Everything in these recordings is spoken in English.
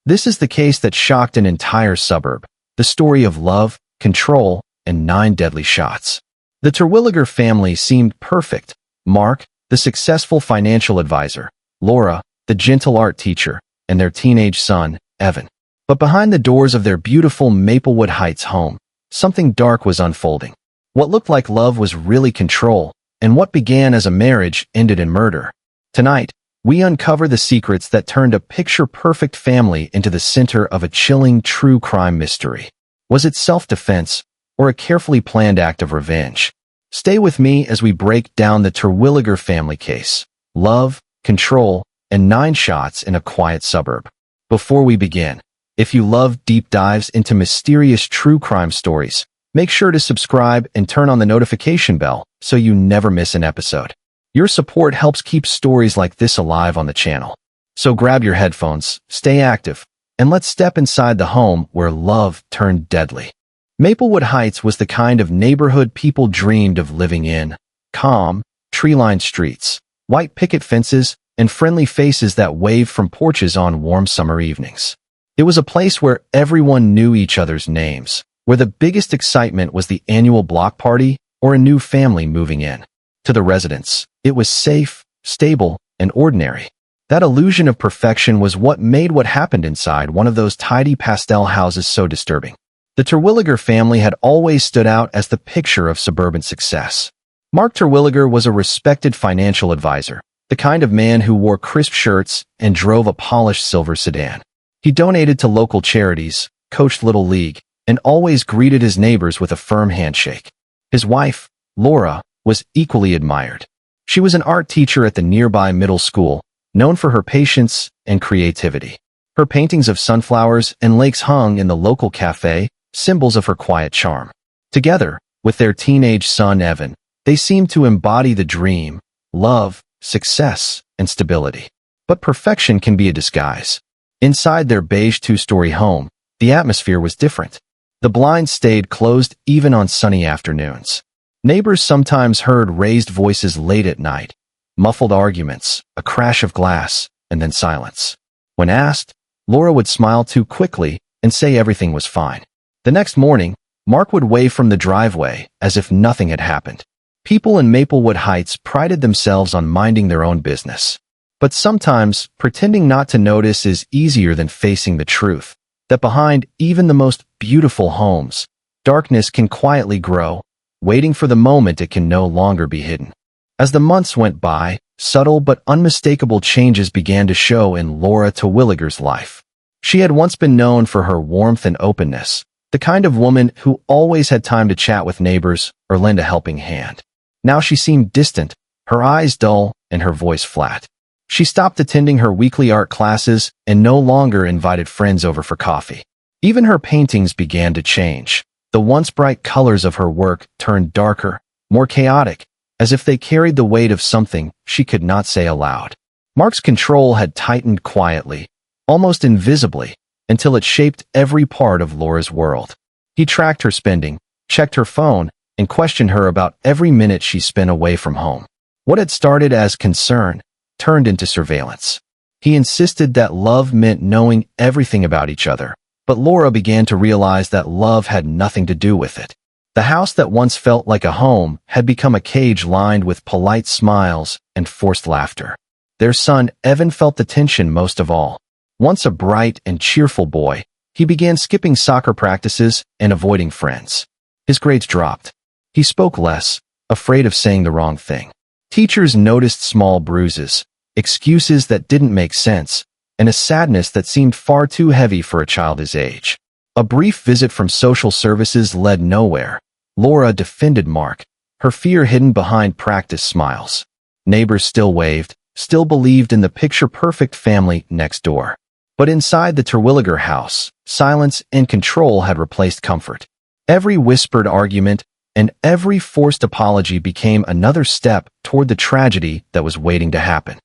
This is the case that shocked an entire suburb, the story of love, control, and 9 deadly shots. The Terwilliger family seemed perfect. Mark, the successful financial advisor, Laura, the gentle art teacher, and their teenage son, Evan. But behind the doors of their beautiful Maplewood Heights home, something dark was unfolding. What looked like love was really control, and what began as a marriage ended in murder. Tonight, we uncover the secrets that turned a picture-perfect family into the center of a chilling true crime mystery. Was it self-defense, or a carefully planned act of revenge? Stay with me as we break down the Terwilliger family case. Love, control, and 9 shots in a quiet suburb. Before we begin, if you love deep dives into mysterious true crime stories, make sure to subscribe and turn on the notification bell so you never miss an episode. Your support helps keep stories like this alive on the channel. So grab your headphones, stay active, and let's step inside the home where love turned deadly. Maplewood Heights was the kind of neighborhood people dreamed of living in. Calm, tree-lined streets, white picket fences, and friendly faces that waved from porches on warm summer evenings. It was a place where everyone knew each other's names, where the biggest excitement was the annual block party or a new family moving in. To the residents, it was safe, stable, and ordinary. That illusion of perfection was what made what happened inside one of those tidy pastel houses so disturbing. The Terwilliger family had always stood out as the picture of suburban success. Mark Terwilliger was a respected financial advisor, the kind of man who wore crisp shirts and drove a polished silver sedan. He donated to local charities, coached Little League, and always greeted his neighbors with a firm handshake. His wife, Laura, was equally admired. She was an art teacher at the nearby middle school, known for her patience and creativity. Her paintings of sunflowers and lakes hung in the local cafe, symbols of her quiet charm. Together, with their teenage son Evan, they seemed to embody the dream, love, success, and stability. But perfection can be a disguise. Inside their beige 2-story home, the atmosphere was different. The blinds stayed closed even on sunny afternoons. Neighbors sometimes heard raised voices late at night, muffled arguments, a crash of glass, and then silence. When asked, Laura would smile too quickly and say everything was fine. The next morning, Mark would wave from the driveway as if nothing had happened. People in Maplewood Heights prided themselves on minding their own business. But sometimes, pretending not to notice is easier than facing the truth, that behind even the most beautiful homes, darkness can quietly grow, waiting for the moment it can no longer be hidden. As the months went by, subtle but unmistakable changes began to show in Laura Terwilliger's life. She had once been known for her warmth and openness, the kind of woman who always had time to chat with neighbors or lend a helping hand. Now she seemed distant, her eyes dull and her voice flat. She stopped attending her weekly art classes and no longer invited friends over for coffee. Even her paintings began to change. The once bright colors of her work turned darker, more chaotic, as if they carried the weight of something she could not say aloud. Mark's control had tightened quietly, almost invisibly, until it shaped every part of Laura's world. He tracked her spending, checked her phone, and questioned her about every minute she spent away from home. What had started as concern turned into surveillance. He insisted that love meant knowing everything about each other, but Laura began to realize that love had nothing to do with it. The house that once felt like a home had become a cage lined with polite smiles and forced laughter. Their son, Evan, felt the tension most of all. Once a bright and cheerful boy, he began skipping soccer practices and avoiding friends. His grades dropped. He spoke less, afraid of saying the wrong thing. Teachers noticed small bruises, excuses that didn't make sense, and a sadness that seemed far too heavy for a child his age. A brief visit from social services led nowhere. Laura defended Mark, her fear hidden behind practiced smiles. Neighbors still waved, still believed in the picture-perfect family next door. But inside the Terwilliger house, silence and control had replaced comfort. Every whispered argument and every forced apology became another step toward the tragedy that was waiting to happen.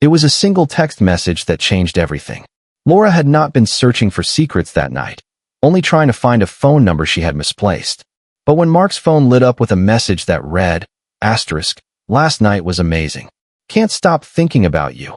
It was a single text message that changed everything. Laura had not been searching for secrets that night, only trying to find a phone number she had misplaced. But when Mark's phone lit up with a message that read, asterisk, last night was amazing. Can't stop thinking about you.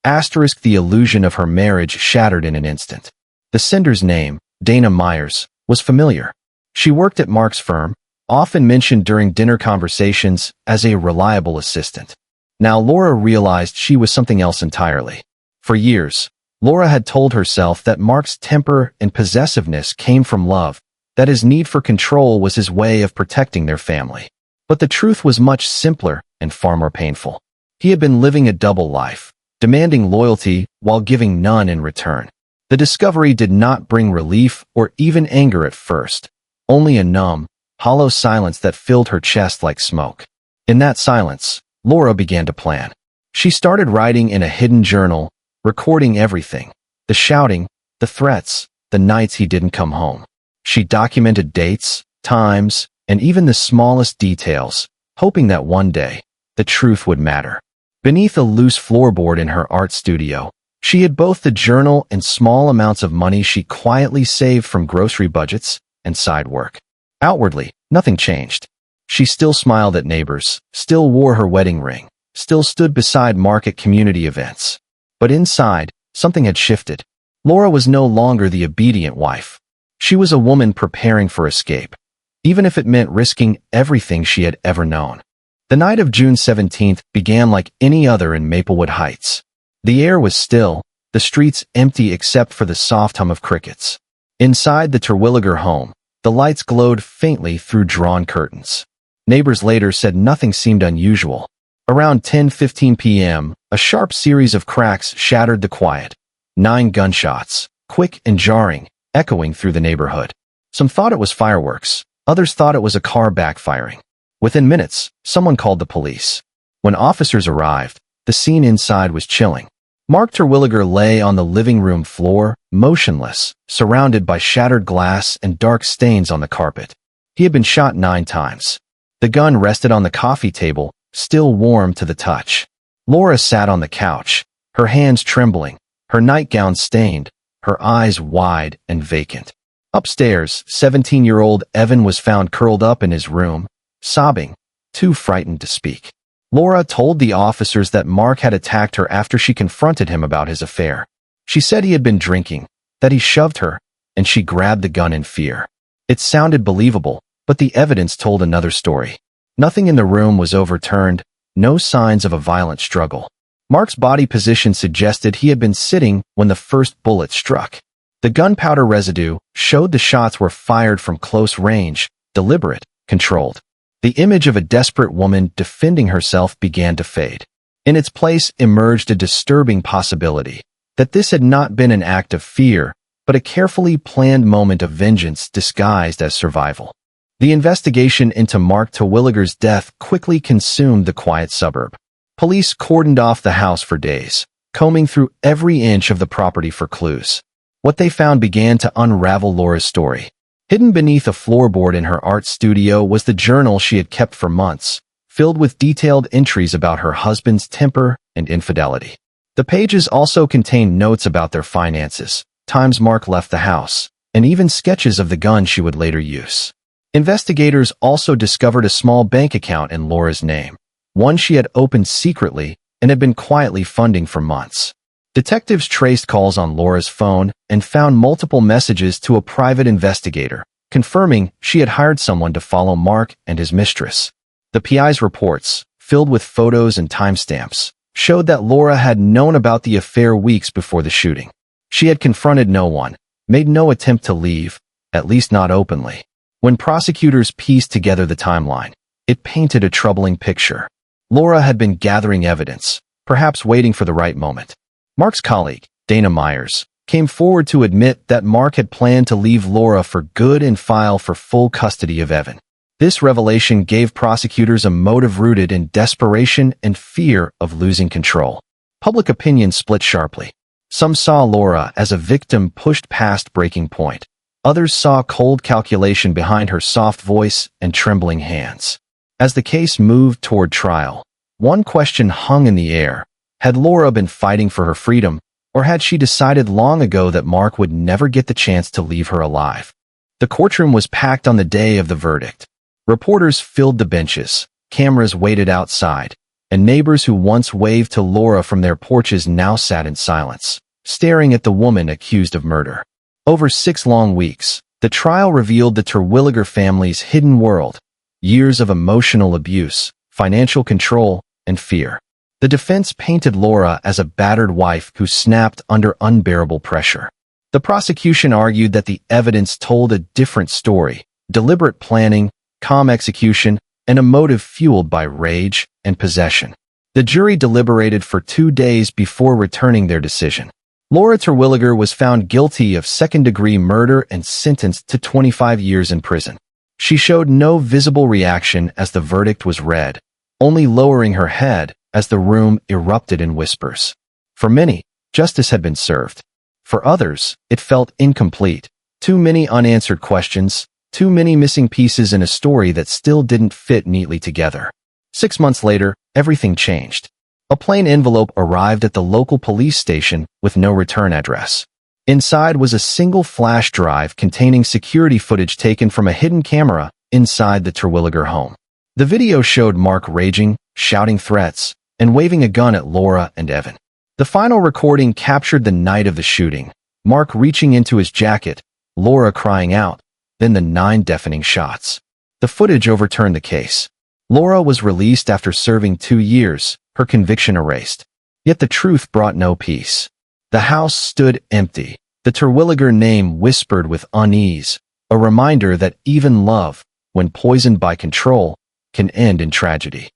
Asterisk, the illusion of her marriage shattered in an instant. The sender's name, Dana Myers, was familiar. She worked at Mark's firm, often mentioned during dinner conversations as a reliable assistant. Now Laura realized she was something else entirely. For years, Laura had told herself that Mark's temper and possessiveness came from love, that his need for control was his way of protecting their family. But the truth was much simpler and far more painful. He had been living a double life, demanding loyalty while giving none in return. The discovery did not bring relief or even anger at first, only a numb, hollow silence that filled her chest like smoke. In that silence, Laura began to plan. She started writing in a hidden journal, recording everything, the shouting, the threats, the nights he didn't come home. She documented dates, times, and even the smallest details, hoping that one day, the truth would matter. Beneath a loose floorboard in her art studio, she hid both the journal and small amounts of money she quietly saved from grocery budgets and side work. Outwardly, nothing changed. She still smiled at neighbors, still wore her wedding ring, still stood beside Mark at community events. But inside, something had shifted. Laura was no longer the obedient wife. She was a woman preparing for escape, even if it meant risking everything she had ever known. The night of June 17th began like any other in Maplewood Heights. The air was still, the streets empty except for the soft hum of crickets. Inside the Terwilliger home, the lights glowed faintly through drawn curtains. Neighbors later said nothing seemed unusual. Around 10:15 p.m., a sharp series of cracks shattered the quiet. 9 gunshots, quick and jarring, echoing through the neighborhood. Some thought it was fireworks. Others thought it was a car backfiring. Within minutes, someone called the police. When officers arrived, the scene inside was chilling. Mark Terwilliger lay on the living room floor, motionless, surrounded by shattered glass and dark stains on the carpet. He had been shot 9 times. The gun rested on the coffee table, still warm to the touch. Laura sat on the couch, her hands trembling, her nightgown stained, her eyes wide and vacant. Upstairs, 17-year-old Evan was found curled up in his room, sobbing, too frightened to speak. Laura told the officers that Mark had attacked her after she confronted him about his affair. She said he had been drinking, that he shoved her, and she grabbed the gun in fear. It sounded believable, but the evidence told another story. Nothing in the room was overturned, no signs of a violent struggle. Mark's body position suggested he had been sitting when the first bullet struck. The gunpowder residue showed the shots were fired from close range, deliberate, controlled. The image of a desperate woman defending herself began to fade. In its place emerged a disturbing possibility, that this had not been an act of fear, but a carefully planned moment of vengeance disguised as survival. The investigation into Mark Terwilliger's death quickly consumed the quiet suburb. Police cordoned off the house for days, combing through every inch of the property for clues. What they found began to unravel Laura's story. Hidden beneath a floorboard in her art studio was the journal she had kept for months, filled with detailed entries about her husband's temper and infidelity. The pages also contained notes about their finances, times Mark left the house, and even sketches of the gun she would later use. Investigators also discovered a small bank account in Laura's name, one she had opened secretly and had been quietly funding for months. Detectives traced calls on Laura's phone and found multiple messages to a private investigator, confirming she had hired someone to follow Mark and his mistress. The PI's reports, filled with photos and timestamps, showed that Laura had known about the affair weeks before the shooting. She had confronted no one, made no attempt to leave, at least not openly. When prosecutors pieced together the timeline, it painted a troubling picture. Laura had been gathering evidence, perhaps waiting for the right moment. Mark's colleague, Dana Myers, came forward to admit that Mark had planned to leave Laura for good and file for full custody of Evan. This revelation gave prosecutors a motive rooted in desperation and fear of losing control. Public opinion split sharply. Some saw Laura as a victim pushed past breaking point. Others saw cold calculation behind her soft voice and trembling hands. As the case moved toward trial, one question hung in the air. Had Laura been fighting for her freedom, or had she decided long ago that Mark would never get the chance to leave her alive? The courtroom was packed on the day of the verdict. Reporters filled the benches, cameras waited outside, and neighbors who once waved to Laura from their porches now sat in silence, staring at the woman accused of murder. Over 6 long weeks, the trial revealed the Terwilliger family's hidden world, years of emotional abuse, financial control, and fear. The defense painted Laura as a battered wife who snapped under unbearable pressure. The prosecution argued that the evidence told a different story: deliberate planning, calm execution, and a motive fueled by rage and possession. The jury deliberated for 2 days before returning their decision. Laura Terwilliger was found guilty of second-degree murder and sentenced to 25 years in prison. She showed no visible reaction as the verdict was read, only lowering her head as the room erupted in whispers. For many, justice had been served. For others, it felt incomplete. Too many unanswered questions, too many missing pieces in a story that still didn't fit neatly together. 6 months later, everything changed. A plain envelope arrived at the local police station with no return address. Inside was a single flash drive containing security footage taken from a hidden camera inside the Terwilliger home. The video showed Mark raging, shouting threats, and waving a gun at Laura and Evan. The final recording captured the night of the shooting, Mark reaching into his jacket, Laura crying out, then the 9 deafening shots. The footage overturned the case. Laura was released after serving 2 years, her conviction erased. Yet the truth brought no peace. The house stood empty, the Terwilliger name whispered with unease, a reminder that even love, when poisoned by control, can end in tragedy.